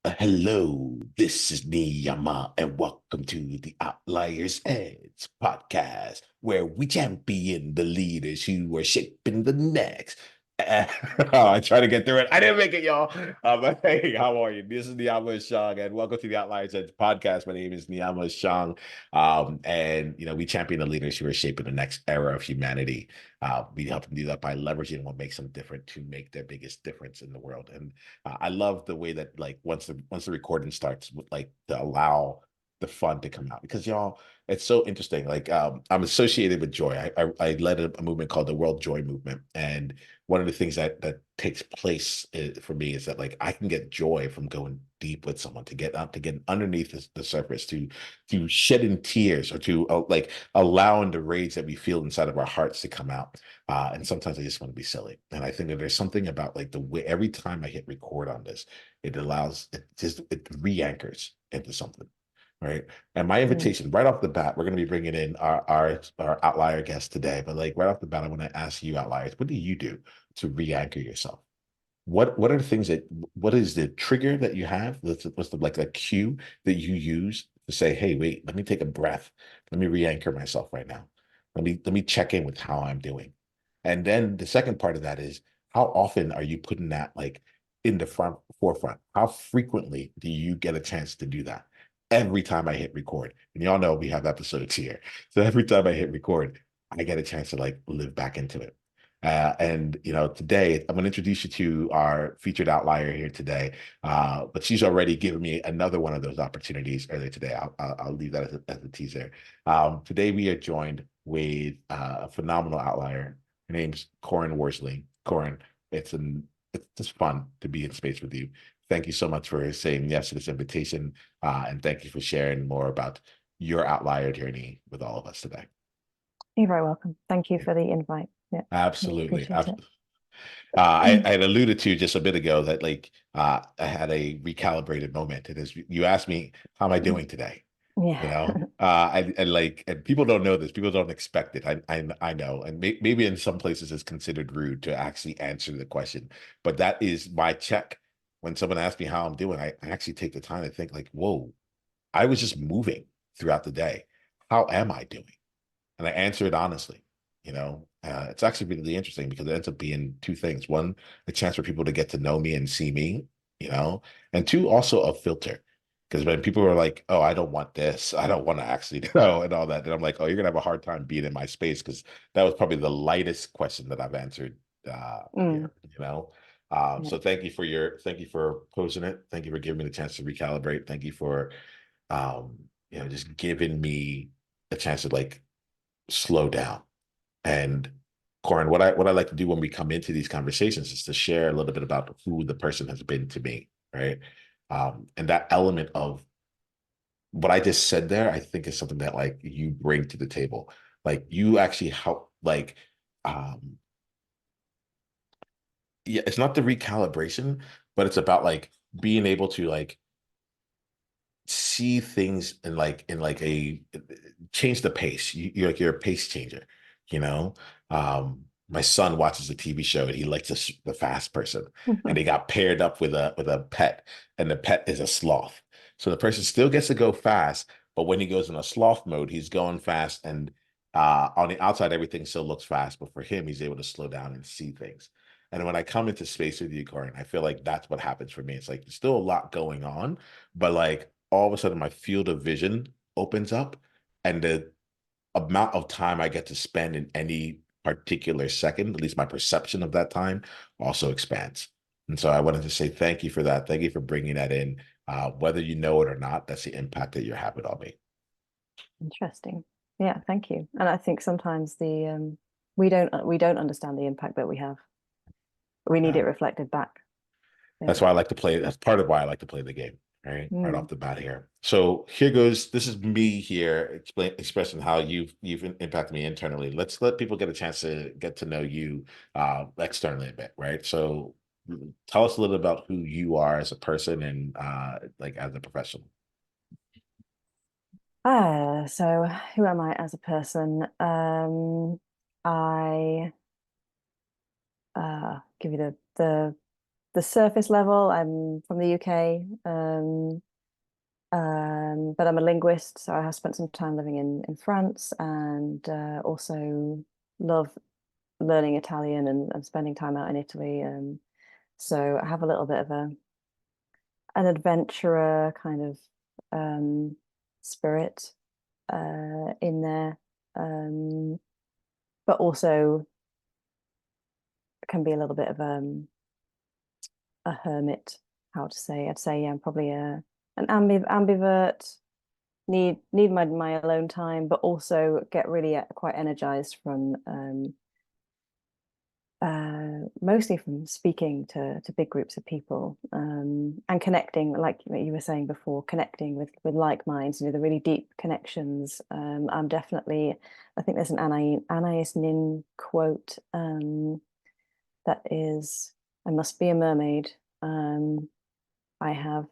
Hello, this is Niiamah, and welcome to the Outliers Edge podcast, where we champion the leaders who are shaping the next. I try to get through it. I didn't make it, y'all. Hey, how are you? This is Niiamah Ashong, and welcome to the Outliers Edge podcast. My name is Niiamah Ashong, and we champion the leaders who are shaping the next era of humanity. We help them do that by leveraging what makes them different to make their biggest difference in the world. And I love the way that like once the recording starts, like to allow the fun to come out because y'all, it's so interesting. Like I'm associated with joy. I led a movement called the World Joy Movement, and one of the things that takes place for me is that like I can get joy from going deep with someone to get underneath the surface to shedding tears or to like allowing the rage that we feel inside of our hearts to come out. And sometimes I just want to be silly. And I think that there's something about like the way every time I hit record on this, it re-anchors into something. Right. And my Mm. invitation right off the bat, we're going to be bringing in our outlier guest today. But like right off the bat, I want to ask you, outliers, what do you do to re-anchor yourself? What are the things what is the trigger that you have? What's the like a cue that you use to say, hey, wait, let me take a breath. Let me re-anchor myself right now. Let me check in with how I'm doing. And then the second part of that is how often are you putting that like in the forefront? How frequently do you get a chance to do that? Every time I hit record. And y'all know we have episodes here. So every time I hit record, I get a chance to like live back into it. And today I'm going to introduce you to our featured outlier here today. But she's already given me another one of those opportunities earlier today. I'll leave that as a teaser. Today we are joined with a phenomenal outlier. Her name's Corinne Worsley. Corinne, it's just fun to be in space with you. Thank you so much for saying yes to this invitation, and thank you for sharing more about your outlier journey with all of us today. You're very welcome. Thank you for the invite. Yeah, really Absolutely. appreciate it. I had alluded to just a bit ago that like I had a recalibrated moment. And as you asked me, how am I doing today? Yeah. And people don't know this. People don't expect it. I know, and maybe in some places it's considered rude to actually answer the question, but that is my check. When someone asks me how I'm doing, I actually take the time to think like, whoa, I was just moving throughout the day. How am I doing? And I answer it honestly. It's actually really interesting because it ends up being two things. One, a chance for people to get to know me and see me, and two, also a filter. Because when people are like, oh, I don't want this, I don't want to actually know, and all that, then I'm like, oh, you're gonna have a hard time being in my space because that was probably the lightest question that I've answered Mm, here. yeah. So thank you for posing it. Thank you for giving me the chance to recalibrate. Thank you for just giving me a chance to like slow down. And Corin, what I like to do when we come into these conversations is to share a little bit about who the person has been to me, right? And that element of what I just said there, I think is something that like you bring to the table. Like you actually help, like, um, yeah, it's not the recalibration, but it's about like being able to like see things in like a change the pace. You're a pace changer, you know. My son watches a TV show and he likes the fast person, and he got paired up with a pet, and the pet is a sloth. So the person still gets to go fast, but when he goes in a sloth mode, he's going fast, and on the outside everything still looks fast, but for him, he's able to slow down and see things. And when I come into space with you, Corin, I feel like that's what happens for me. It's like there's still a lot going on, but like all of a sudden my field of vision opens up, and the amount of time I get to spend in any particular second, at least my perception of that time, also expands. And so I wanted to say thank you for that. Thank you for bringing that in. Whether you know it or not, that's the impact that you're having on me. Interesting. Yeah, thank you. And I think sometimes we don't understand the impact that we have. We need it Yeah. reflected back. Yeah. That's why I like to play. That's part of why I like to play the game, right Mm. off the bat here. So here goes. This is me here expressing how you've impacted me internally. Let's let people get a chance to get to know you externally a bit, right? So tell us a little about who you are as a person and like as a professional. So who am I as a person? I give you the the surface level, I'm from the UK, but I'm a linguist, so I have spent some time living in France, and also love learning Italian and spending time out in Italy. So I have a little bit of an adventurer kind of spirit in there, but also can be a little bit of a hermit. How to say? I'd say, yeah, I'm probably an ambivert. Need my alone time, but also get really quite energized from mostly from speaking to big groups of people, and connecting, like you were saying before, connecting with like minds, the really deep connections. I'm definitely, I think there's an Anais Nin quote that is, "I must be a mermaid. I have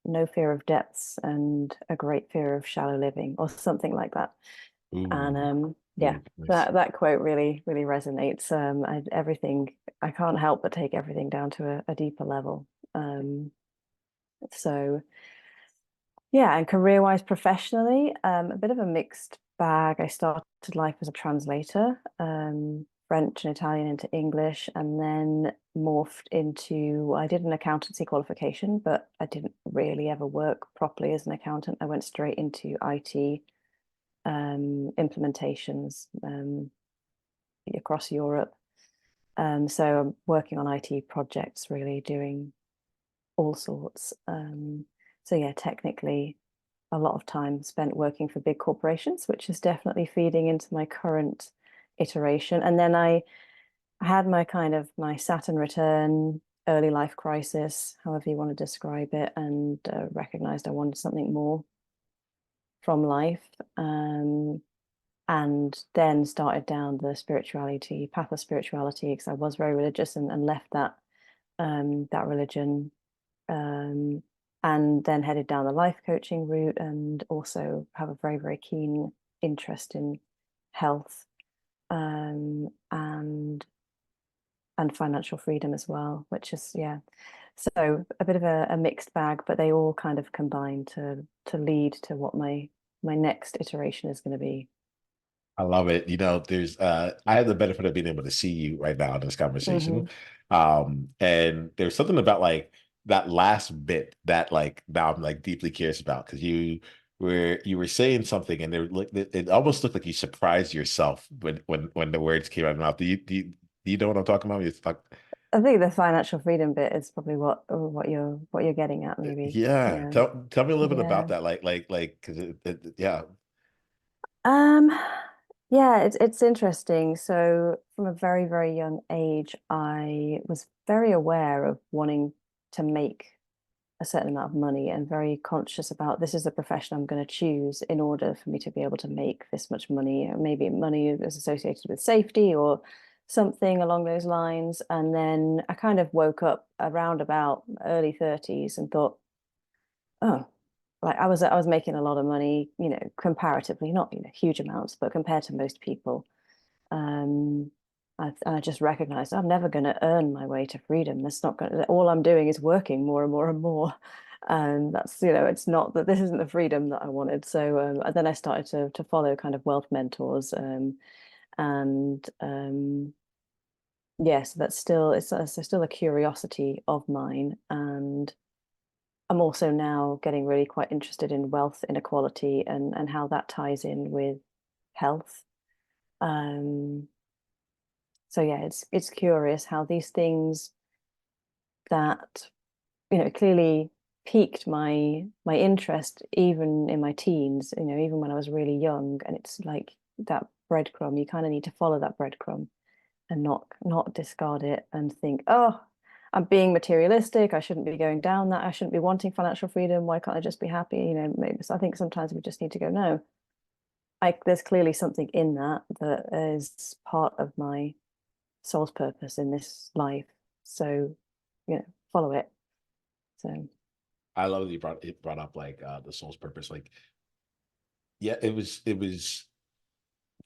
no fear of depths and a great fear of shallow living," or something like that. Ooh, And yeah, nice. that quote really resonates. I can't help but take everything down to a deeper level. So yeah, and career-wise, professionally, a bit of a mixed bag. I started life as a translator, French and Italian into English, and then morphed into, I did an accountancy qualification, but I didn't really ever work properly as an accountant. I went straight into IT implementations across Europe. So I'm working on IT projects, really doing all sorts. So yeah, technically a lot of time spent working for big corporations, which is definitely feeding into my current iteration. And then I had my Saturn return, early life crisis, however you want to describe it, and recognized I wanted something more from life. And then started down the spirituality path of spirituality, because I was very religious, and left that religion, and then headed down the life coaching route, and also have a very keen interest in health, and financial freedom as well, which is, yeah, so a bit of a mixed bag, but they all kind of combine to lead to what my next iteration is going to be. I love it. There's I have the benefit of being able to see you right now in this conversation. Mm-hmm. And there's something about like that last bit that like now I'm like deeply curious about, because you were saying something and it almost looked like you surprised yourself when the words came out of your mouth. Do you know what I'm talking about? It's like, I think the financial freedom bit is probably what you're getting at, maybe. yeah. Yeah. Tell me a little bit about Yeah. that. Because yeah. Um, yeah, it's interesting. So from a very young age, I was very aware of wanting to make a certain amount of money, and very conscious about, this is the profession I'm going to choose in order for me to be able to make this much money. Maybe money is associated with safety or something along those lines. And then I kind of woke up around about early 30s and thought, oh, like I was making a lot of money, comparatively, not huge amounts, but compared to most people. Um, I just recognized I'm never going to earn my way to freedom. That's not going to, all I'm doing is working more and more and more. And that's, it's not that, this isn't the freedom that I wanted. So then I started to follow kind of wealth mentors, and yeah, so that's still, it's still a curiosity of mine. And I'm also now getting really quite interested in wealth inequality, and how that ties in with health. Um, so yeah, it's curious how these things that, clearly piqued my interest even in my teens, even when I was really young. And it's like that breadcrumb, you kind of need to follow that breadcrumb and not discard it and think, oh, I'm being materialistic, I shouldn't be going down that, I shouldn't be wanting financial freedom, why can't I just be happy? Maybe. So I think sometimes we just need to go, no, there's clearly something in that is part of my soul's purpose in this life. So, follow it. So, I love that you brought up like the soul's purpose. Like, yeah, it was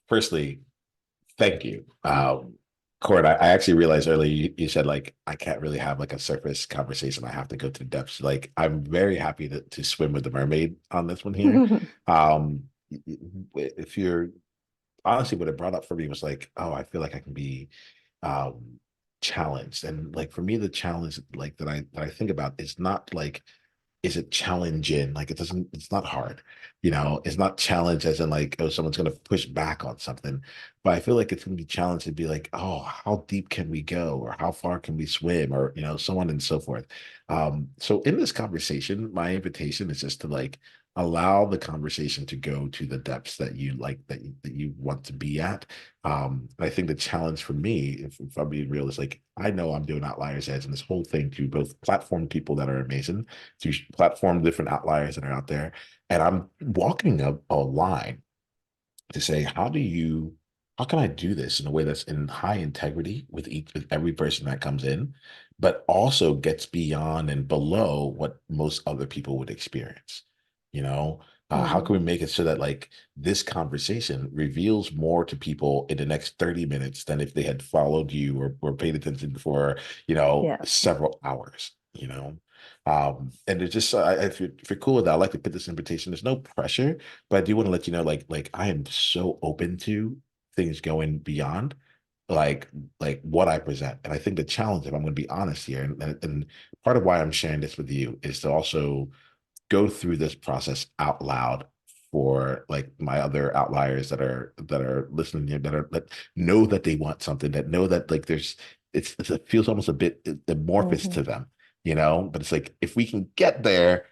firstly, thank you. Corinne, I actually realized earlier you said like I can't really have like a surface conversation. I have to go to the depths. Like I'm very happy to swim with the mermaid on this one here. Um, if you're honestly, what it brought up for me was like, oh, I feel like I can be um challenged. And like for me, the challenge like that I think about is not like is it challenging? Like it doesn't, it's not hard, it's not challenge as in like, oh, someone's gonna push back on something. But I feel like it's gonna be challenged to be like, oh, how deep can we go? Or how far can we swim? Or, so on and so forth. So in this conversation, my invitation is just to like allow the conversation to go to the depths that you like that you want to be at. And I think the challenge for me, if I'm being real, is like I know I'm doing Outliers ads and this whole thing to both platform people that are amazing, to platform different outliers that are out there. And I'm walking a line to say, how can I do this in a way that's in high integrity with every person that comes in, but also gets beyond and below what most other people would experience? You know, how Hmm. can we make it so that like this conversation reveals more to people in the next 30 minutes than if they had followed you or paid attention for, Yeah. several hours, and it's just if you're cool with that, I like to put this invitation. There's no pressure, but I do want to let you know, like I am so open to things going beyond like what I present. And I think the challenge, if I'm going to be honest here, and part of why I'm sharing this with you is to also go through this process out loud for like my other outliers that are listening here, that know that they want something, that know that like it feels almost a bit amorphous Hmm. to them, but it's like if we can get there,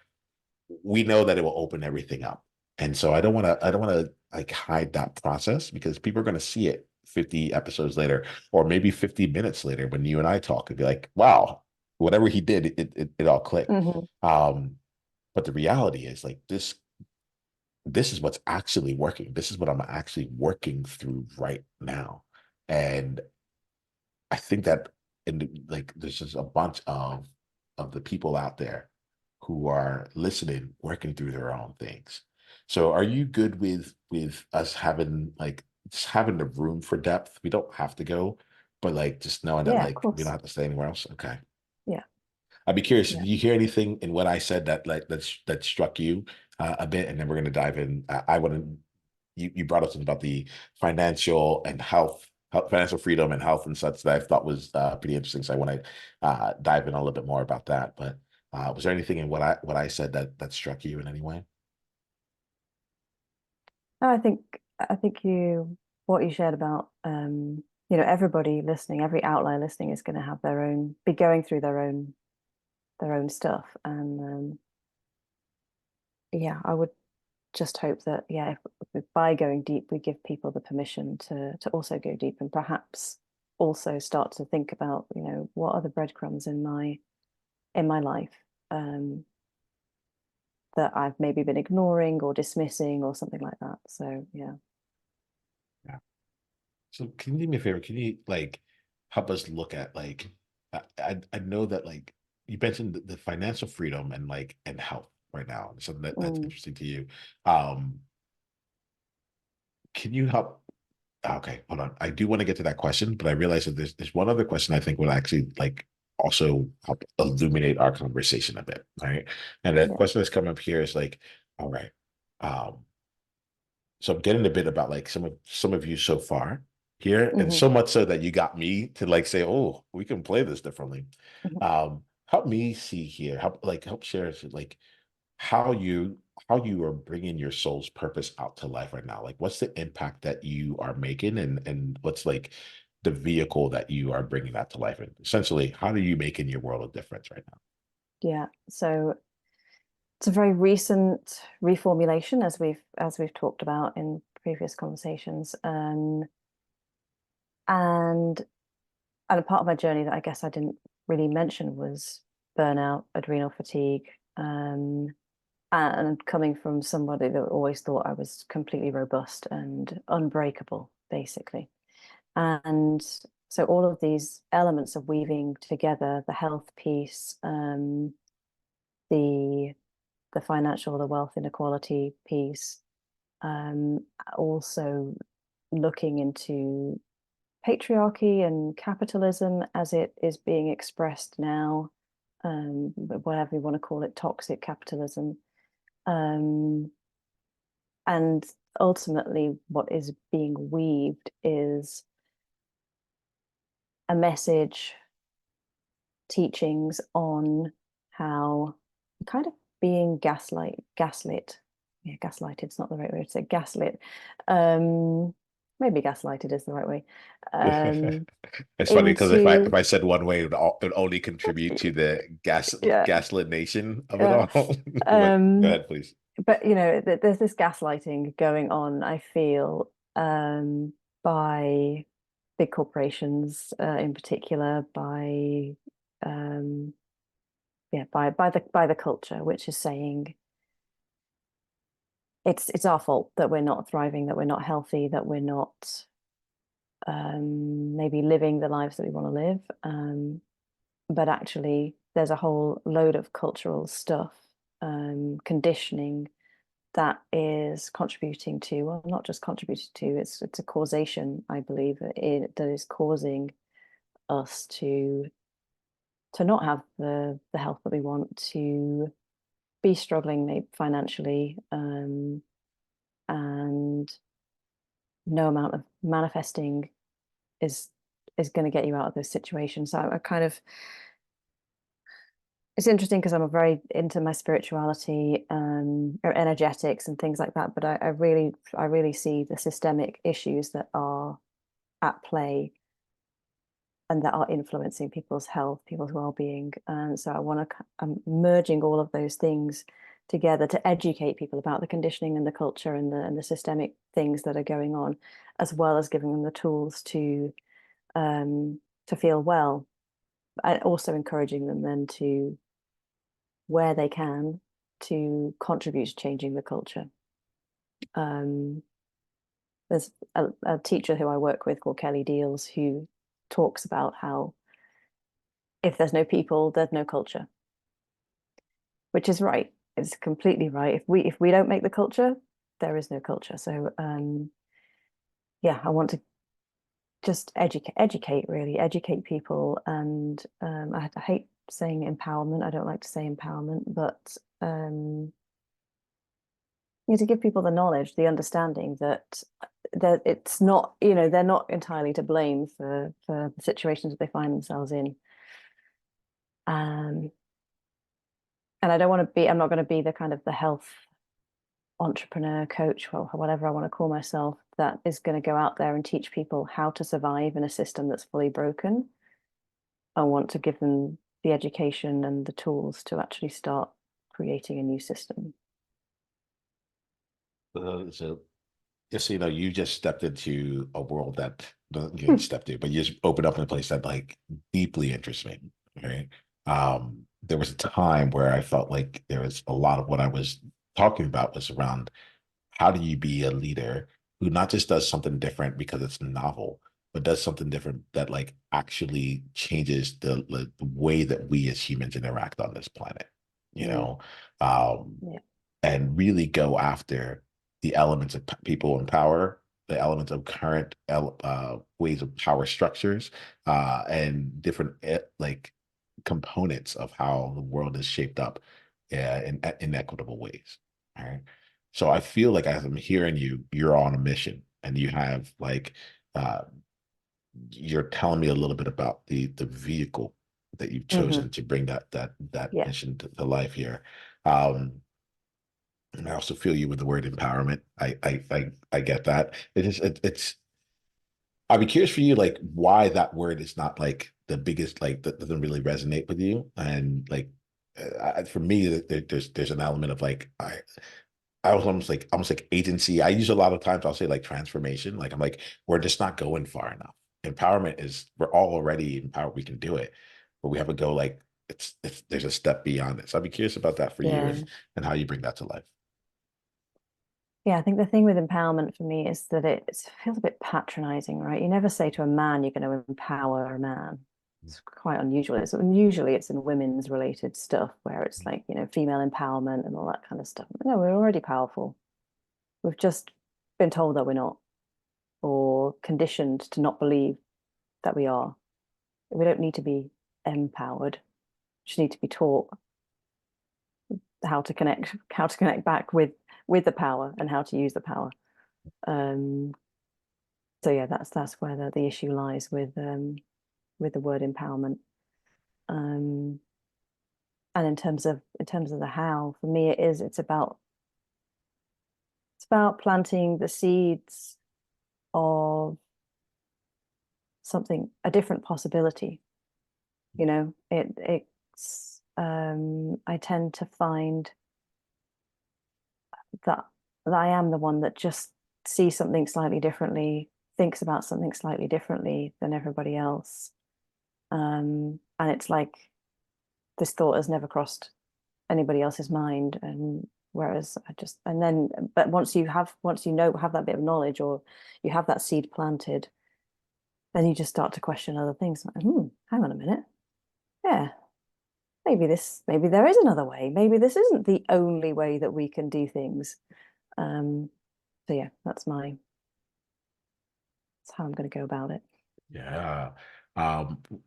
we know that it will open everything up. And so I don't want to like hide that process because people are going to see it 50 episodes later, or maybe 50 minutes later when you and I talk and be like, wow, whatever he did, it all clicked. Hmm. But the reality is like this is what's actually working. This is what I'm actually working through right now. And I think that like there's just a bunch of the people out there who are listening, working through their own things. So are you good with us having like just having the room for depth? We don't have to go, but like just knowing that Yeah, of like we don't course. have to stay anywhere else. Okay. Yeah. I'd be curious, Yeah. did you hear anything in what I said that like that struck you a bit? And then we're gonna dive in. I want to you brought up something about the financial and financial freedom and health and such that I thought was pretty interesting. So I want to dive in a little bit more about that. But was there anything in what I said that struck you in any way? No, I think what you shared about everybody listening, every outlier listening is going to have be going through their own stuff. And yeah, I would just hope that, yeah, if by going deep, we give people the permission to also go deep and perhaps also start to think about, what are the breadcrumbs in my life, um, that I've maybe been ignoring or dismissing or something like that. So yeah. Yeah. So can you do me a favor? Can you like help us look at like I know that like you mentioned the financial freedom and like and health right now, something that's Mm, interesting to you. Um, can you help? Okay, hold on. I do want to get to that question, but I realize that there's one other question I think would actually like also help illuminate our conversation a bit, right? And that yeah. question that's come up here is like, all right, um, so I'm getting a bit about like some of you so far here, and Hmm. so much so that you got me to like say, oh, we can play this differently. Hmm. Help me see here, help share like how you how you are bringing your soul's purpose out to life right now. Like, what's the impact that you are making, and what's like the vehicle that you are bringing that to life? And essentially, how are you making your world a difference right now? Yeah. So it's a very recent reformulation, as we've talked about in previous conversations, and a part of my journey that I guess I didn't really mention was burnout, adrenal fatigue, and coming from somebody that always thought I was completely robust and unbreakable, basically. And so all of these elements of weaving together the health piece, the the financial, the wealth inequality piece, um, also looking into patriarchy and capitalism as it is being expressed now, whatever you want to call it, toxic capitalism. And ultimately, what is being weaved is a message, teachings on how kind of being gaslit. Yeah, gaslighted's not the right way to say gaslit. Maybe gaslighted is the right way. It's funny because if Into I said one way, it would only contribute to the yeah, gaslit nation of it yeah. all. But go Um, ahead, please. but there's this gaslighting going on, I feel, by big corporations, in particular, by by the culture, which is saying it's our fault that we're not thriving, that we're not healthy, that we're not maybe living the lives that we want to live. But actually, there's a whole load of cultural stuff, conditioning that is contributing to, well, not just contributing to, it's a causation, I believe, that is causing us to not have the health that we want, to be struggling maybe financially, and no amount of manifesting is going to get you out of those situations. So I kind of, it's interesting because I'm very into my spirituality, or energetics and things like that. But I really see the systemic issues that are at play and that are influencing people's health, people's well-being. And so I'm merging all of those things together to educate people about the conditioning and the culture and the systemic things that are going on, as well as giving them the tools to feel well, and also encouraging them then to, where they can, to contribute to changing the culture. There's a teacher who I work with called Kelly Deals, who talks about how if there's no people, there's no culture, which is right. It's completely right. If we don't make the culture, there is no culture. So yeah, I want to just educate people. And I hate saying empowerment. I don't like to say empowerment, but to give people the knowledge, the understanding that it's not, they're not entirely to blame for the situations that they find themselves in. And I don't want to be, I'm not going to be the kind of the health entrepreneur, coach, or whatever I want to call myself, that is going to go out there and teach people how to survive in a system that's fully broken. I want to give them the education and the tools to actually start creating a new system. So just so you know, you just stepped into a world that you didn't step to, but you just opened up in a place that like deeply interests me. Right. There was a time where I felt like there was a lot of what I was talking about was around how do you be a leader who not just does something different because it's novel, but does something different that like actually changes the way that we as humans interact on this planet, you Mm, know, um, yeah. and really go after the elements of people in power, the elements of current ways of power structures, and different like components of how the world is shaped up in inequitable ways. All right. So I feel like as I'm hearing you, you're on a mission and you have like uh, you're telling me a little bit about the vehicle that you've Mm-hmm. chosen to bring that Yeah. mission to life here. Um, and I also feel you with the word empowerment. I get that. It's I'd be curious for you, like why that word is not like the biggest, like that doesn't really resonate with you. And like for me, there's an element of like I was almost like agency. I use a lot of times I'll say like transformation. Like I'm like, we're just not going far enough. Empowerment is we're all already empowered, we can do it, but we have to go like it's there's a step beyond it. So I'd be curious about that for you Yeah. and how you bring that to life. Yeah, I think the thing with empowerment for me is that it feels a bit patronizing, right? You never say to a man you're going to empower a man. It's quite unusual. Usually it's in women's related stuff where it's like, female empowerment and all that kind of stuff. No, we're already powerful. We've just been told that we're not, or conditioned to not believe that we are. We don't need to be empowered. We just need to be taught how to connect back with the power and how to use the power. So yeah, that's where the issue lies with the word empowerment. And in terms of the how, for me it's about planting the seeds of something, a different possibility. It's I tend to find that I am the one that just sees something slightly differently, thinks about something slightly differently than everybody else. And it's like this thought has never crossed anybody else's mind. And whereas but once you have that bit of knowledge, or you have that seed planted, then you just start to question other things. Like, hang on a minute. Yeah, maybe there is another way. Maybe this isn't the only way that we can do things. So yeah, that's how I'm going to go about it. Yeah.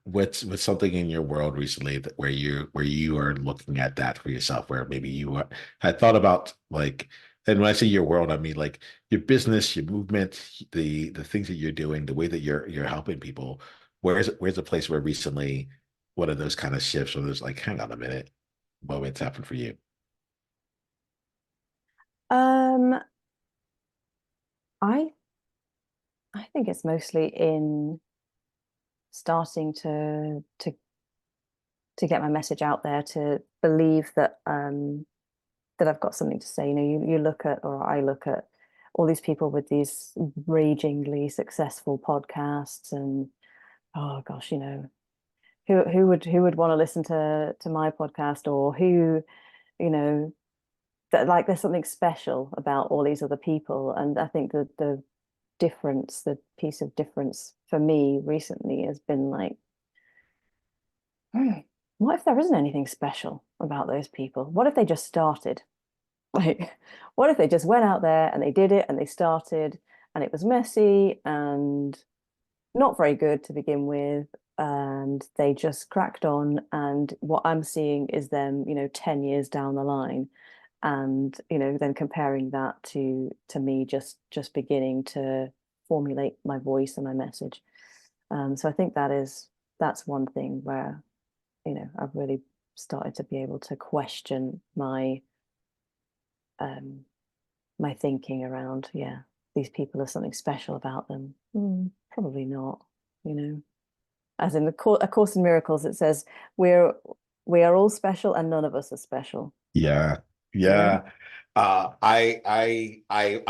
What's something in your world recently that where you are looking at that for yourself, where maybe you had thought about, like, and when I say your world, I mean like your business, your movement, the things that you're doing, the way that you're helping people. Where's a place where recently one of those kind of shifts where there's like, hang on a minute, moments happened for you? Um, I I think it's mostly in starting to get my message out there, to believe that that I've got something to say. You look at, or I look at, all these people with these ragingly successful podcasts, and oh gosh, who would want to listen to my podcast, or who, you know, that, like, there's something special about all these other people. And I think that the piece of difference for me recently has been like, what if there isn't anything special about those people? What if they just started? Like, what if they just went out there and they did it, and they started, and it was messy and not very good to begin with, and they just cracked on, and what I'm seeing is them, 10 years down the line, and then comparing that to me just beginning to formulate my voice and my message. So I think that's one thing where I've really started to be able to question um my thinking around, yeah, these people, have something special about them. Probably not. As in A Course in Miracles, it says we are all special and none of us are special. Yeah, You know? yeah.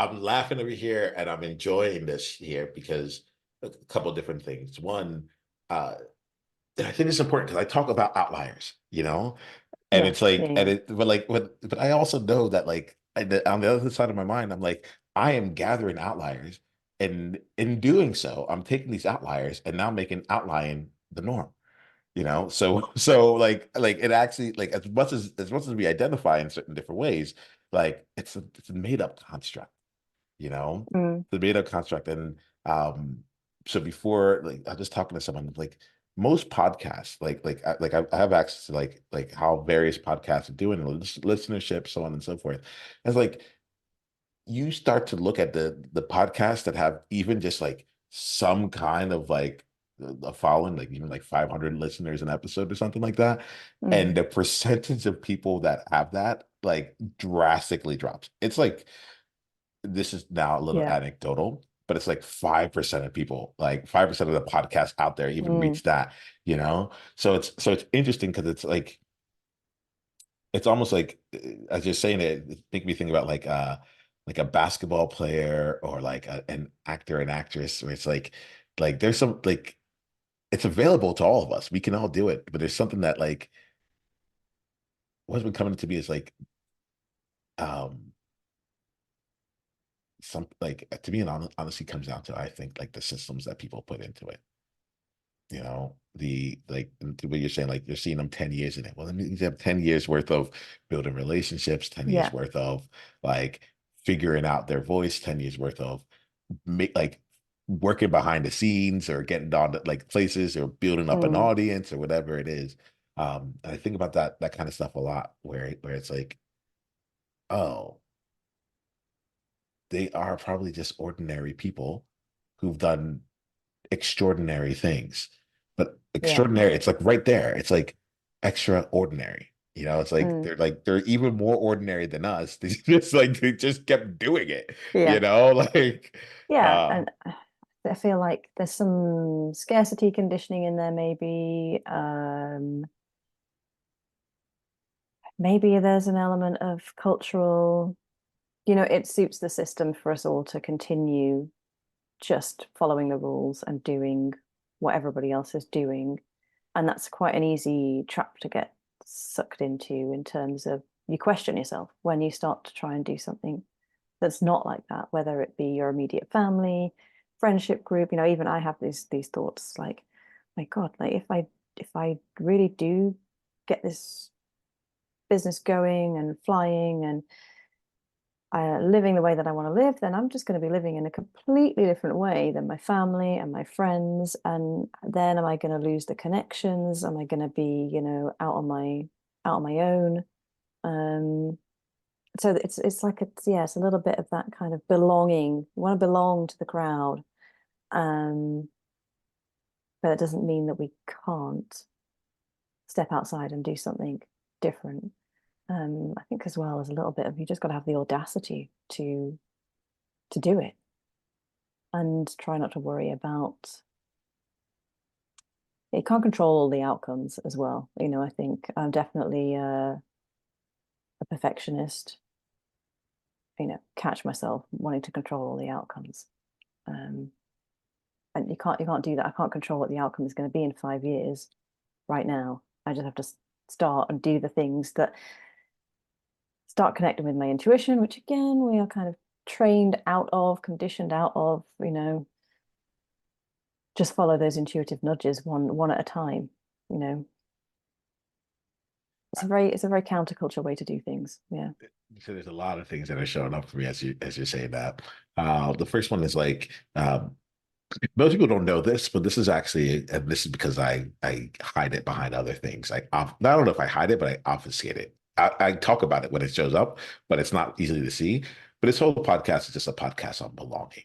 I'm laughing over here and I'm enjoying this here because a couple of different things. One, I think it's important because I talk about outliers, and Yeah, it's like, yeah, but I also know that, like, on the other side of my mind, I'm like, I am gathering outliers, and in doing so, I'm taking these outliers and now making outlying the norm. So like it actually, like, as much as we identify in certain different ways, like it's a made up construct, you know yeah. the made up construct. And so before, like, I was just talking to someone, like, most podcasts, I have access to, like how various podcasts are doing, listenership, so on and so forth. It's like you start to look at the podcasts that have even just like some kind of like a following, like even like 500 listeners an episode or something like that, and Mm, the percentage of people that have that, like, drastically drops. It's like, this is now a little yeah. anecdotal, but it's like 5% of people, like 5% of the podcasts out there even Mm, reach that. So it's interesting because it's like, it's almost like, as you're saying it make me think about like a basketball player, or like an actor and actress, where it's like there's some, like, it's available to all of us. We can all do it, but there's something that, like, what's been coming to me is like, um some, like, to me, it honestly comes down to, I think, like, the systems that people put into it. The, like, the way you're saying, like, you're seeing them 10 years in it. Well, that means you have 10 years worth of building relationships, 10 years yeah. worth of, like, figuring out their voice, 10 years worth of, like, working behind the scenes or getting on like places or building up an Mm, audience or whatever it is. And I think about that kind of stuff a lot, where it's like, oh, they are probably just ordinary people who've done extraordinary things. But yeah. extraordinary, it's like right there. It's like extraordinary. It's like Mm, they're even more ordinary than us. They just kept doing it, yeah. like Yeah. uh And I feel like there's some scarcity conditioning in there, maybe. Maybe there's an element of cultural, it suits the system for us all to continue just following the rules and doing what everybody else is doing. And that's quite an easy trap to get sucked into, in terms of you question yourself when you start to try and do something that's not like that, whether it be your immediate family, friendship group. Even I have these thoughts like, my God, like if I really do get this business going and flying and living the way that I want to live, then I'm just going to be living in a completely different way than my family and my friends. And then am I going to lose the connections? Am I going to be, out on my own? Um, so it's like it's a little bit of that kind of belonging. You want to belong to the crowd, um, but it doesn't mean that we can't step outside and do something different. I think as well as a little bit of, you just got to have the audacity to do it, and try not to worry about, you can't control all the outcomes as well. I think I'm definitely a perfectionist, catch myself wanting to control all the outcomes. um, and you can't do that. I can't control what the outcome is going to be in 5 years. Right now I just have to start and do the things that start connecting with my intuition, which again we are kind of trained out of, conditioned out of, just follow those intuitive nudges one at a time. you know it's a very counterculture way to do things. Yeah. so there's a lot of things that are showing up for me as you're saying that. The first one is like, most people don't know this, but this is actually, and this is because I hide it behind other things. I don't know if I hide it, but I obfuscate it. I talk about it when it shows up, but it's not easily to see. But this whole podcast is just a podcast on belonging.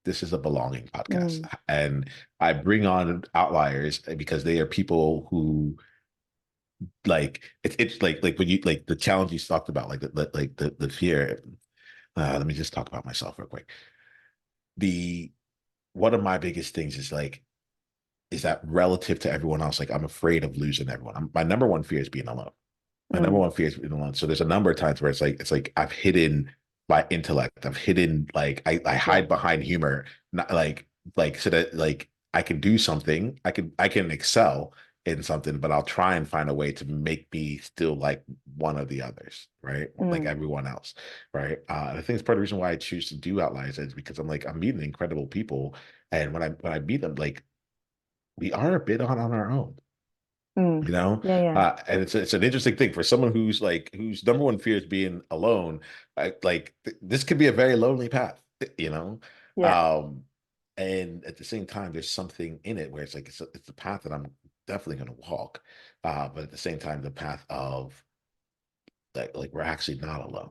This is a belonging podcast, Mm, and I bring on outliers because they are people who, like, it's like when you, like, the challenge you talked about, like the fear. Let me just talk about myself real quick. The One of my biggest things is that relative to everyone else, like, I'm afraid of losing everyone. My number one fear is being alone. My number mm, one fear is being alone. So there's a number of times where it's like I've hidden my intellect. I've hidden, like, I yeah. hide behind humor, not like so that, like, I can do something. I can excel in something, but I'll try and find a way to make me still like one of the others, right? Like Mm, everyone else, right? I think it's part of the reason why I choose to do Outliers is because I'm meeting incredible people, and when I meet them, like, we are a bit on our own, mm. Yeah, yeah, and it's an interesting thing for someone whose number one fear is being alone. This could be a very lonely path, you know. yeah. Um, and at the same time, there's something in it where it's like it's a path that I'm definitely going to walk, but at the same time, the path of, like we're actually not alone,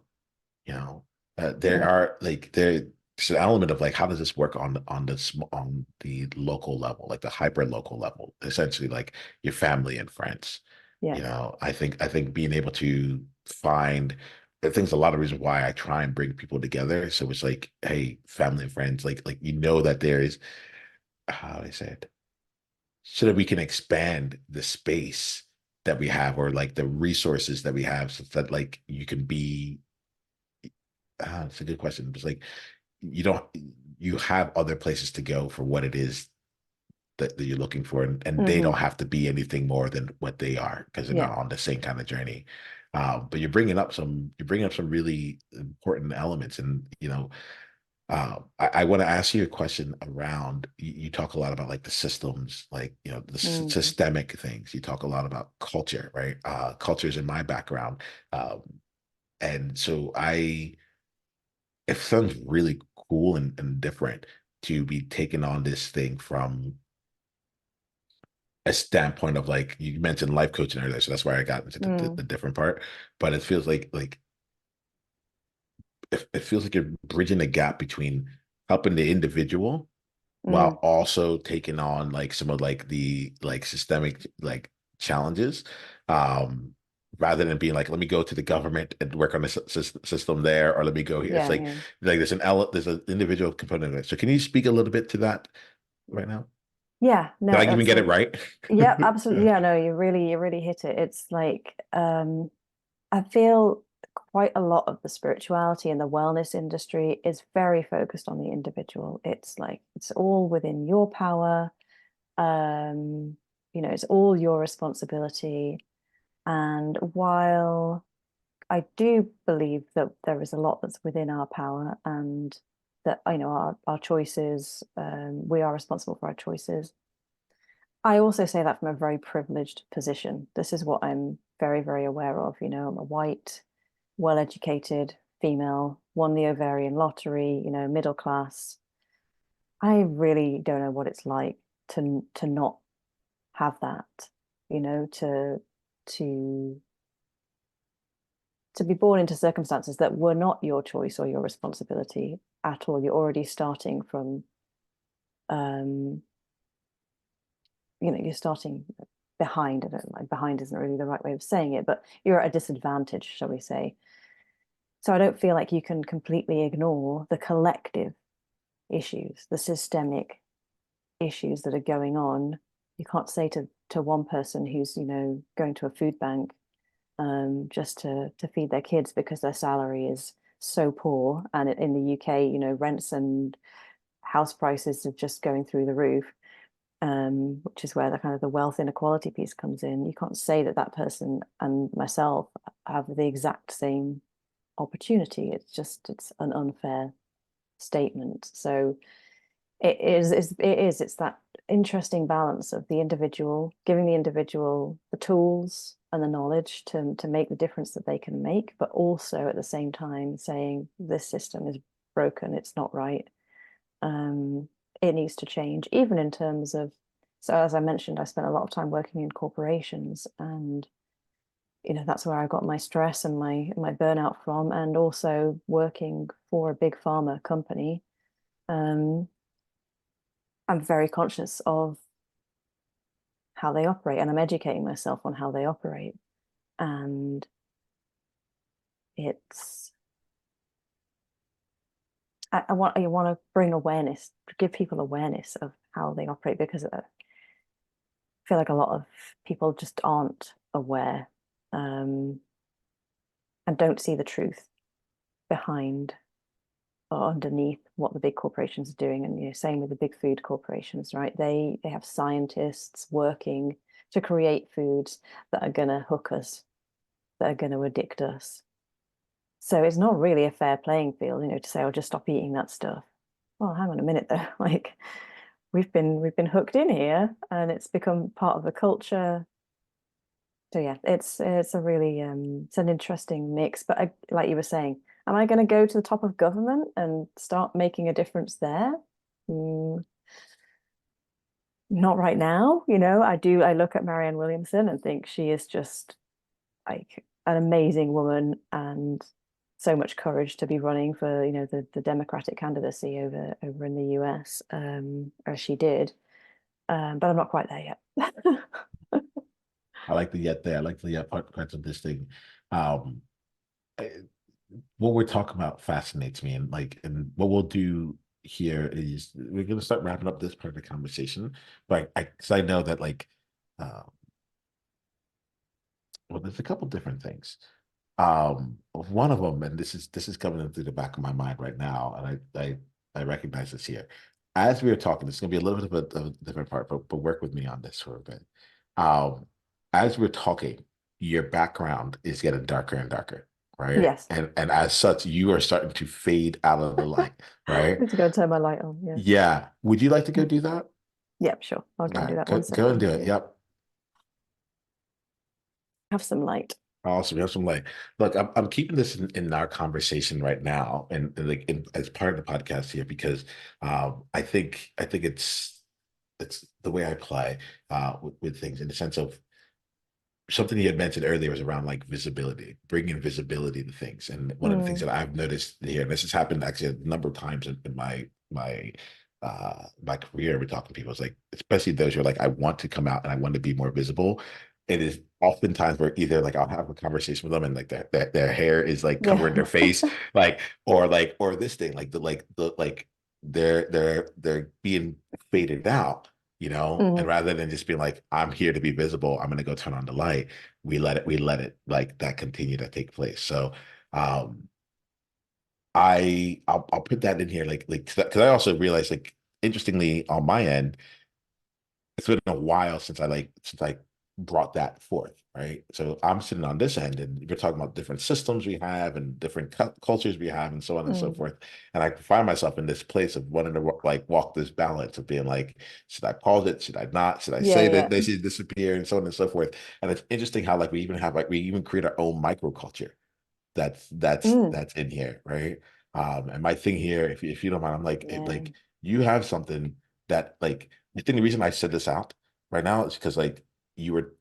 you know. There Yeah, are like there's an element of, like, how does this work on the local level, like the hyper local level, essentially, like your family and friends. yeah. I think being able to find, I think there's a lot of reasons why I try and bring people together. So it's like, hey, family and friends, like that there is, how do I say it, so that we can expand the space that we have, or like the resources that we have, so that, like, you can be, it's a good question. It's like, you don't you have other places to go for what it is that you're looking for, and they Hmm. don't have to be anything more than what they are, because they're Yeah. not on the same kind of journey. But you're bringing up some really important elements, and I want to ask you a question around, you talk a lot about, like, the systems, like, the Mm, systemic things. You talk a lot about culture, right? Culture is in my background. And so it sounds really cool and different. to be taking on this thing from a standpoint of like you mentioned life coaching earlier, so that's why I got into the different part. But it feels like it feels like you're bridging the gap between helping the individual while also taking on like some of like the like systemic like challenges, um rather than being like, let me go to the government and work on the system there, or let me go here. It's Yeah, yeah. like there's an individual component of it. So can you speak a little bit to that right now? Yeah, no, Did I even get it absolutely. right? Yeah, absolutely. Yeah, no, you really hit it. It's like I feel quite a lot of the spirituality and the wellness industry is very focused on the individual. It's like it's all within your power. You know, it's all your responsibility. And while I do believe that there is a lot that's within our power and that, you know, our choices, we are responsible for our choices. I also say that from a very privileged position. This is what I'm very, very aware of. You know, I'm a white, well-educated female, won the ovarian lottery, you know, middle class. I really don't know what it's like to not have that, you know, to to be born into circumstances that were not your choice or your responsibility at all. You're already starting from um, you know, you're starting behind. I don't like behind isn't really the right way of saying it, but you're at a disadvantage, shall we say. So I don't feel like you can completely ignore the collective issues, the systemic issues that are going on. You can't say to one person who's, you know, going to a food bank just to feed their kids because their salary is so poor. And in the UK, you know, rents and house prices are just going through the roof, which is where the kind of the wealth inequality piece comes in. You can't say that that person and myself have the exact same opportunity. It's an unfair statement. So it's that interesting balance of the individual, giving the individual the tools and the knowledge to make the difference that they can make, but also at the same time saying this system is broken, it's not right. Um, it needs to change, even in terms of, so as I mentioned, I spent a lot of time working in corporations, and you know that's where I got my stress and my burnout from, and also working for a big pharma company. Um, I'm very conscious of how they operate, and I'm educating myself on how they operate. And it's I want to bring awareness, give people awareness of how they operate, because I feel like a lot of people just aren't aware, um, and don't see the truth behind or underneath what the big corporations are doing. And you know, same with the big food corporations, right? They have scientists working to create foods that are going to hook us, that are going to addict us. So it's not really a fair playing field, you know, to say, "Oh, just stop eating that stuff." Well, hang on a minute though. Like we've been hooked in here, and it's become part of the culture. So yeah, it's a really it's an interesting mix. But like you were saying, am I going to go to the top of government and start making a difference there? Mm, not right now. You know, I look at Marianne Williamson and think she is just like an amazing woman, and so much courage to be running for, you know, the Democratic candidacy over in the US, as she did. But I'm not quite there yet. I like the yet there. I like the yet parts of this thing. Um, eh, what we're talking about fascinates me, and like, and what we'll do here is we're going to start wrapping up this part of the conversation. But because I know that like, uh, well, there's a couple different things. One of them, and this is coming in through the back of my mind right now, and I recognize this here. As we were talking, it's going to be a little bit of a different part, but work with me on this for a bit. Um, as we're talking, your background is getting darker and darker, right? Yes. And as such, you are starting to fade out of the light, I right? need to go and turn my light on. Yeah. Yeah. Would you like to go do that? Yep, sure. I'll All go and do right, that go one go and second. do it. Yeah. Yep. Have some light. Awesome. You have some like, look, I'm keeping this in our conversation right now, and like as part of the podcast here because I think it's the way I play with things in the sense of something you had mentioned earlier was around like visibility, bringing visibility to things. And one of the things Mm, that I've noticed here, and this has happened actually a number of times in my career with talking to people, is like, especially those who are like, I want to come out and I want to be more visible. It is oftentimes where either like I'll have a conversation with them and like their hair is like covering yeah. their face, or this thing, like they're being faded out, and Mhm. rather than just being like, I'm here to be visible, I'm gonna go turn on the light, we let it like that continue to take place. So um I'll put that in here like because I also realized like interestingly on my end it's been a while since I brought that forth, right? So I'm sitting on this end, and we're talking about different systems we have and different cultures we have, and so on and so Mm, forth. And I find myself in this place of wanting to like walk this balance of being like, should I pause it? Should I not? Should I yeah, say yeah. that they should disappear, and so on and so forth? And it's interesting how like we even create our own microculture that's that's Mm, that's in here, right? And my thing here, if you don't mind, I'm like yeah. like you have something that like I think the reason I said this out right now is because like you were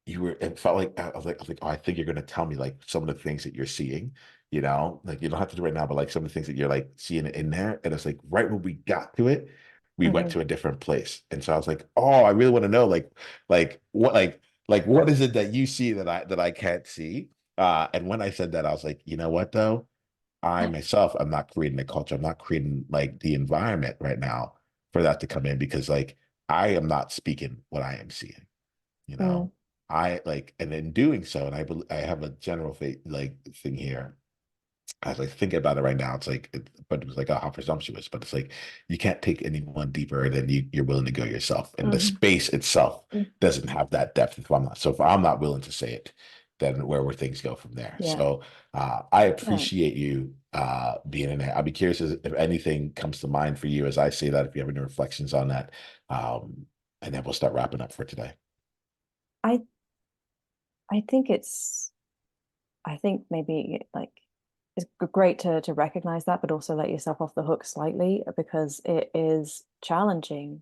it felt like I was like, oh, I think you're gonna tell me like some of the things that you're seeing, like you don't have to do it right now, but like some of the things that you're like seeing in there, and it's like right when we got to it, we went Hmm. to a different place, and so I was like, oh, I really want to know like what is it that you see that I can't see, and when I said that, I was like, you know what though, I myself, I'm not creating a culture, I'm not creating like the environment right now for that to come in because like I am not speaking what I am seeing you Mm, know I like, and in doing so, and I have a general like thing here as I think about it right now, it's like but it was like, oh, how presumptuous, but it's like you can't take anyone deeper than you're willing to go yourself, and the mhm. space itself Mm, doesn't have that depth if I'm not willing to say it, then where things go from there. yeah. So I Right. appreciate you being in there. I'll be curious if anything comes to mind for you as I say that, if you have any reflections on that, and then we'll start wrapping up for today. I I think it's I think maybe like it's great to recognize that, but also let yourself off the hook slightly because it is challenging.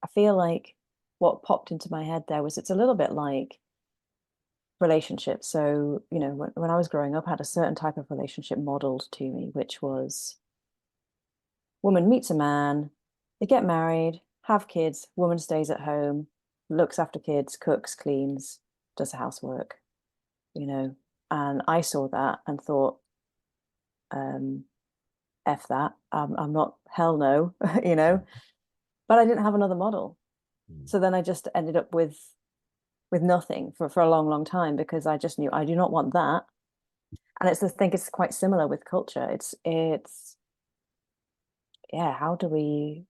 I feel like what popped into my head there was it's a little bit like relationships. So, when I was growing up, I had a certain type of relationship modeled to me, which was woman meets a man, they get married, have kids, woman stays at home, looks after kids, cooks, cleans, does housework, you know. And I saw that and thought, um, F that. I'm not, hell no, you know. But I didn't have another model. Mm. So then I just ended up with nothing for a long, long time because I just knew I do not want that. And I think it's quite similar with culture. It's yeah, how do we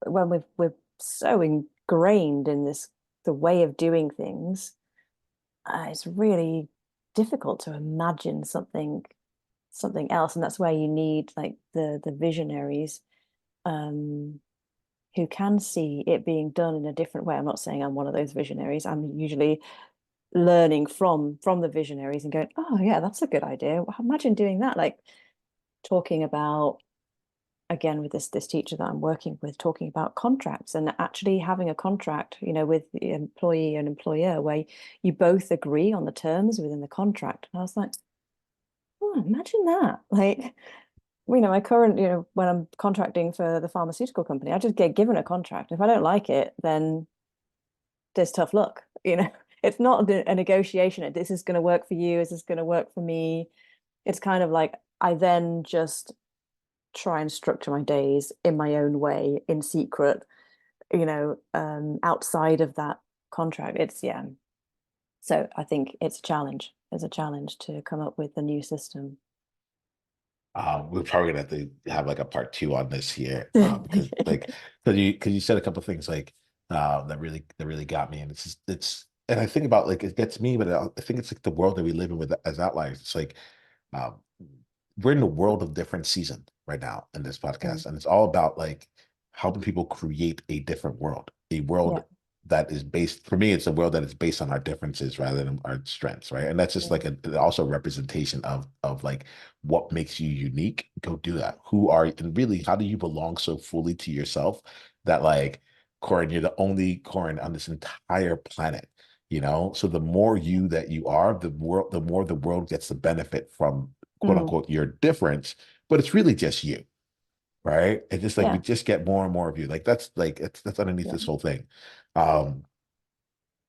when we're so ingrained in this the way of doing things, it's really difficult to imagine something else. And that's where you need like the visionaries um who can see it being done in a different way. I'm not saying I'm one of those visionaries. I'm usually learning from the visionaries and going, oh yeah, that's a good idea. Imagine doing that. Like talking about again with this teacher that I'm working with, talking about contracts and actually having a contract, with the employee and employer where you both agree on the terms within the contract. And I was like, oh, imagine that. Like, my current, when I'm contracting for the pharmaceutical company, I just get given a contract. If I don't like it, then there's tough luck. It's not a negotiation. This is going to work for you. Is this going to work for me? It's kind of like I then just try and structure my days in my own way, in secret, outside of that contract. It's yeah. So I think it's a challenge. It's a challenge to come up with a new system. We're probably gonna have to have like a part two on this here, because like because you said a couple of things like that really got me, and and I think about like it gets me, but I think it's like the world that we live in with as outliers. It's like um, we're in the world of different season right now in this Mm, podcast, and it's all about like helping people create a different world, a yeah. world that is based, for me, it's a world that is based on our differences rather than our strengths, right? And that's just Yeah. like also a representation of like what makes you unique. Go do that. Who are, and really, how do you belong so fully to yourself that like, Corinne, you're the only Corinne on this entire planet, you know? So the more you that you are, the more the world gets the benefit from quote Mm. unquote your difference, but it's really just you, right? It's just like we Yeah. just get more and more of you. Like that's underneath Yeah. this whole thing. Um,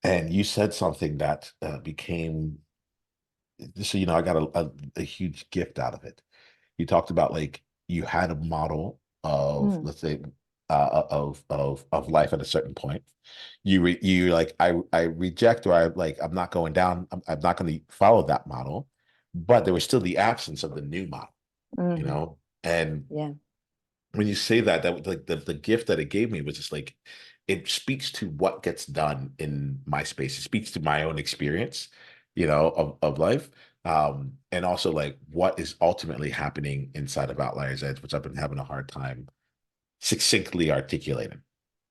and you said something that became, just so you know, I got a huge gift out of it. You talked about like you had a model of, Mm. let's say, of life at a certain point. You like, I reject, or I like, I'm not going down. I'm not going to follow that model, but there was still the absence of the new model, you Hmm. know. And Yeah. when you say that, that was like the gift that it gave me was just like, it speaks to what gets done in my space. It speaks to my own experience, you know, of life. And also like what is ultimately happening inside of Outliers Edge, which I've been having a hard time succinctly articulating.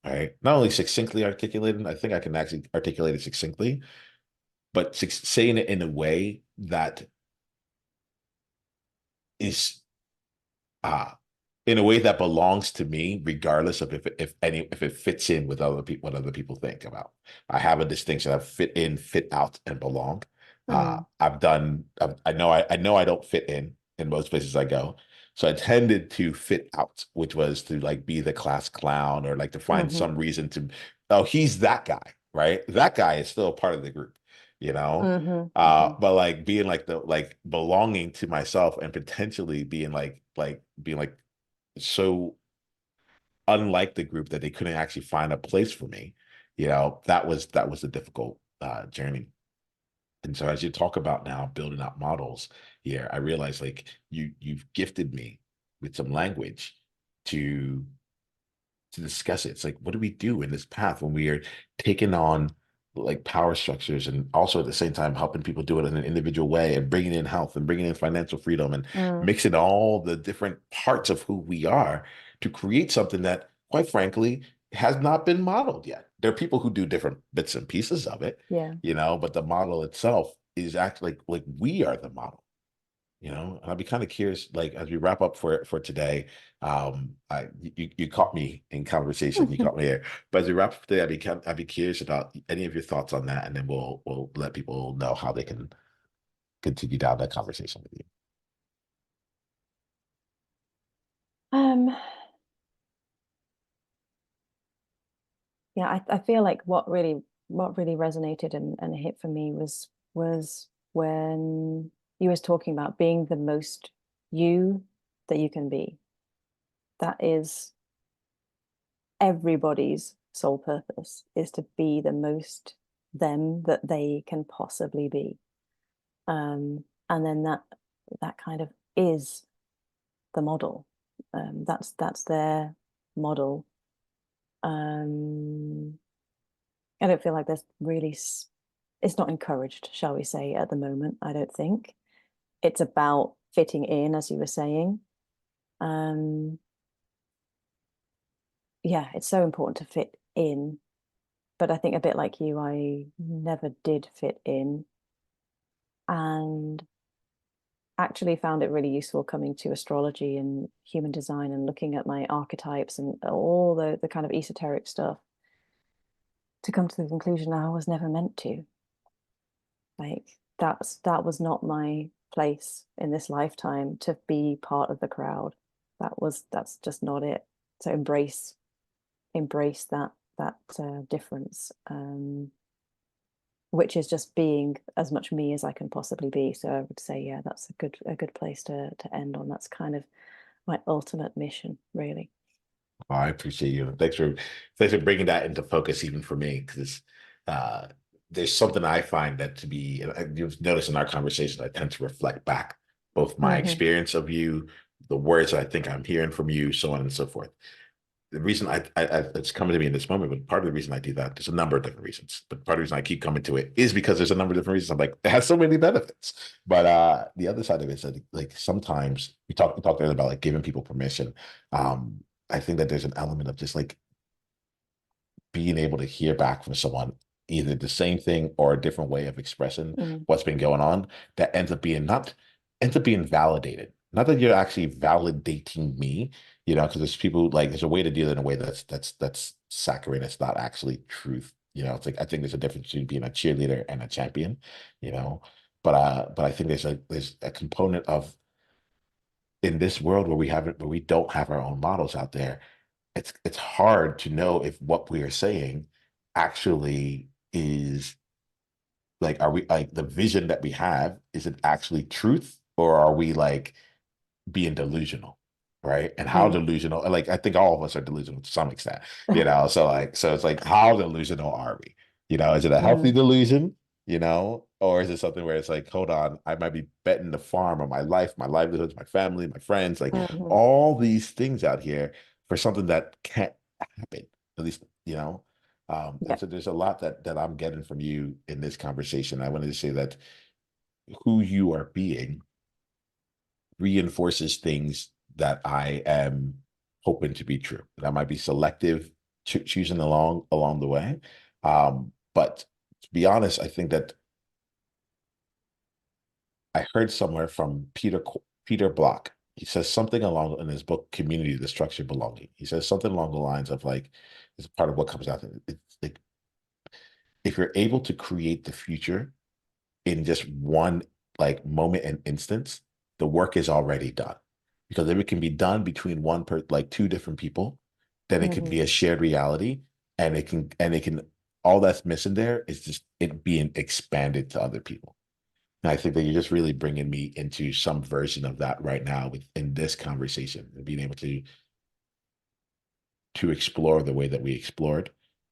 Right. Not only succinctly articulating, I think I can actually articulate it succinctly, but saying it in a way that is uh in a way that belongs to me, regardless of if it fits in with other people, what other people think about. I have a distinction of fit in, fit out, and belong. Mm. I know I don't fit in most places I go. So I tended to fit out, which was to like be the class clown, or like to find Hmm. some reason to, oh, he's that guy, right? That guy is still a part of the group, you know? Hmm. Hmm. But like being like the like belonging to myself and potentially being being like so unlike the group that they couldn't actually find a place for me, you know, that was a difficult journey. And so as you talk about now building out models here, I realize like you've gifted me with some language to discuss it. It's like, what do we do in this path when we are taking on like power structures, and also at the same time helping people do it in an individual way, and bringing in health and bringing in financial freedom, and Mm. mixing all the different parts of who we are to create something that, quite frankly, has not been modeled yet. There are people who do different bits and pieces of it, Yeah. you know, but the model itself is actually like we are the model, you know. And I'd be kind of curious, like as we wrap up for today, you caught me in conversation, you caught me here, but as we wrap up today, I'd be curious about any of your thoughts on that, and then we'll let people know how they can continue down that conversation with you. Um, yeah, I feel like what really resonated and hit for me was when you was talking about being the most you that you can be. That is everybody's sole purpose, is to be the most them that they can possibly be. And then that kind of is the model. That's their model. Um, I don't feel like there's really it's not encouraged, shall we say, at the moment. I don't think it's about fitting in, as you were saying. Um, yeah, it's so important to fit in, but I think a bit like you, I never did fit in, and actually found it really useful coming to astrology and human design and looking at my archetypes and all the kind of esoteric stuff to come to the conclusion I was never meant to. Like that was not my place in this lifetime to be part of the crowd. That's just not it. So embrace that difference, which is just being as much me as I can possibly be. So I would say, yeah, that's a good place to end on. That's kind of my ultimate mission, really. Oh, I appreciate you. Thanks for bringing that into focus even for me, because uh, there's something I find that to be. And you've noticed in our conversation, I tend to reflect back both my Hmm. experience of you, the words I think I'm hearing from you, so on and so forth. The reason it's coming to me in this moment, but part of the reason I do that, there's a number of different reasons, but part of the reason I keep coming to it is because there's a number of different reasons. I'm like, it has so many benefits. But the other side of it is that like sometimes we talked earlier about like giving people permission. I think that there's an element of just like being able to hear back from someone, either the same thing or a different way of expressing what's been going on, that ends up being validated. Not that you're actually validating me, because there's people like there's a way to do it in a way that's saccharine. It's not actually truth. It's like I think there's a difference between being a cheerleader and a champion, you know. But I think there's a component of in this world where we don't have our own models out there, it's hard to know if what we are saying actually is like, are we like the vision that we have, is it actually truth, or are we like being delusional, right? And how delusional, like I think all of us are delusional to some extent, so it's like, how delusional are we? Is it a healthy delusion, or is it something where it's like, hold on, I might be betting the farm on my life, my livelihoods, my family, my friends, like all these things out here for something that can't happen, at least, and so there's a lot that I'm getting from you in this conversation. I wanted to say that who you are being reinforces things that I am hoping to be true. That might be selective choosing along the way. But to be honest, I think that I heard somewhere from Peter Block. He says something along in his book, Community, the Structure of Belonging. He says something along the lines of like, it's part of what comes out. It's like, if you're able to create the future in just one like moment and instance, the work is already done. Because if it can be done between like two different people, then it could be a shared reality, and it can all that's missing there is just it being expanded to other people. And I think that you're just really bringing me into some version of that right now in this conversation, and being able to explore the way that we explored,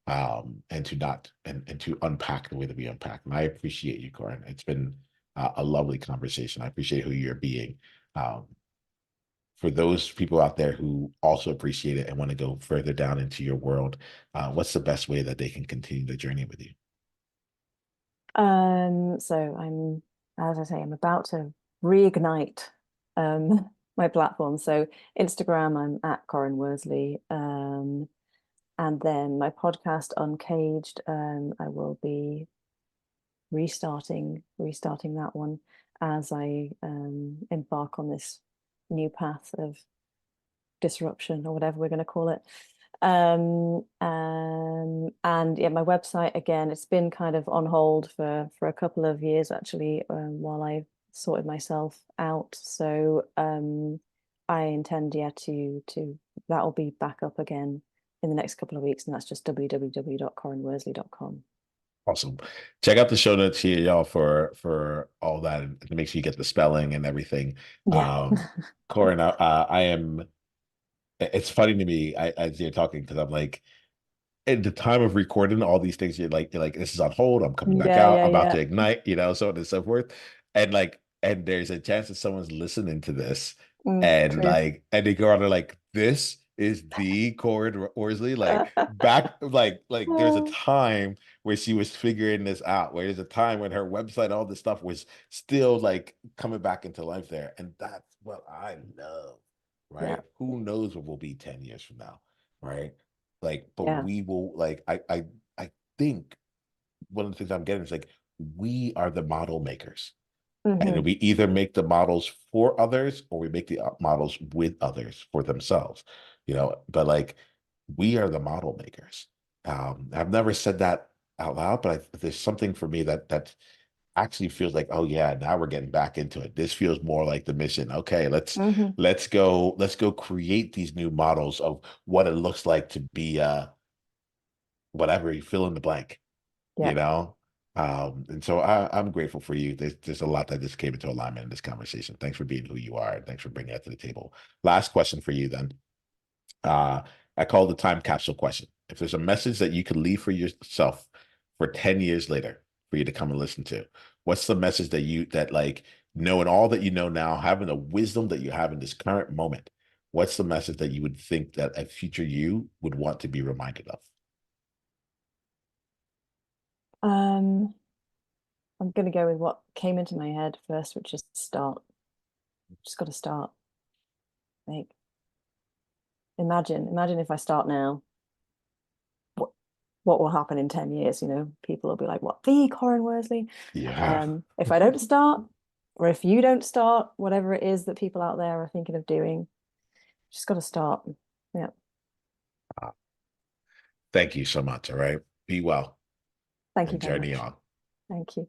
and to not and to unpack the way that we unpack. And I appreciate you, Corinne. It's been a lovely conversation. I appreciate who you're being. Um, for those people out there who also appreciate it and want to go further down into your world, what's the best way that they can continue the journey with you? So as I say, I'm about to reignite my platform. So Instagram, I'm at Corinne Worsley. And then my podcast, Uncaged, I will be restarting that one as I embark on this new path of disruption, or whatever we're going to call it. And yeah, my website, again, it's been kind of on hold for a couple of years actually, while I sorted myself out. So I intend, yeah, to that'll be back up again in the next couple of weeks, and that's just www.corinneworsley.com. Awesome. Check out the show notes here, y'all, for all that, and make sure you get the spelling and everything. Yeah. Corinne, I am. It's funny to me as you're talking, because I'm like, at the time of recording all these things, you're like, this is on hold. I'm coming back Yeah, out. yeah, I'm about yeah. to ignite, so on and so forth. And there's a chance that someone's listening to this, and True. and they go on, they're like, this is the Corinne Worsley. Like back, like there's a time where she was figuring this out, where there's a time when her website, all this stuff was still like coming back into life there. And that's what I love, Yeah, right? Who knows what we'll be 10 years from now, right? Like, but yeah. we will like I think one of the things I'm getting is like, we are the model makers. And we either make the models for others, or we make the models with others for themselves, but like, we are the model makers. I've never said that out loud, but there's something for me that actually feels like, oh yeah, now we're getting back into it. This feels more like the mission. Okay, let's go create these new models of what it looks like to be whatever, you fill in the blank, Yeah. you know and so I'm grateful for you. There's a lot that just came into alignment in this conversation. Thanks for being who you are, and thanks for bringing that to the table. Last question for you then. uh I call the time capsule question. If there's a message that you could leave for yourself for 10 years later for you to come and listen to, what's the message that like, knowing all that you know now, having the wisdom that you have in this current moment, what's the message that you would think that a future you would want to be reminded of? Um, I'm gonna go with what came into my head first, which is start. Just got to start. Like, imagine if I start now. what will happen in 10 years. People will be like, what, the Corinne Worsley? Yeah. If I don't start, or if you don't start, whatever it is that people out there are thinking of doing, just got to start. Yeah. Thank you so much. All right. Be well Thank you and very journey much. on. Thank you.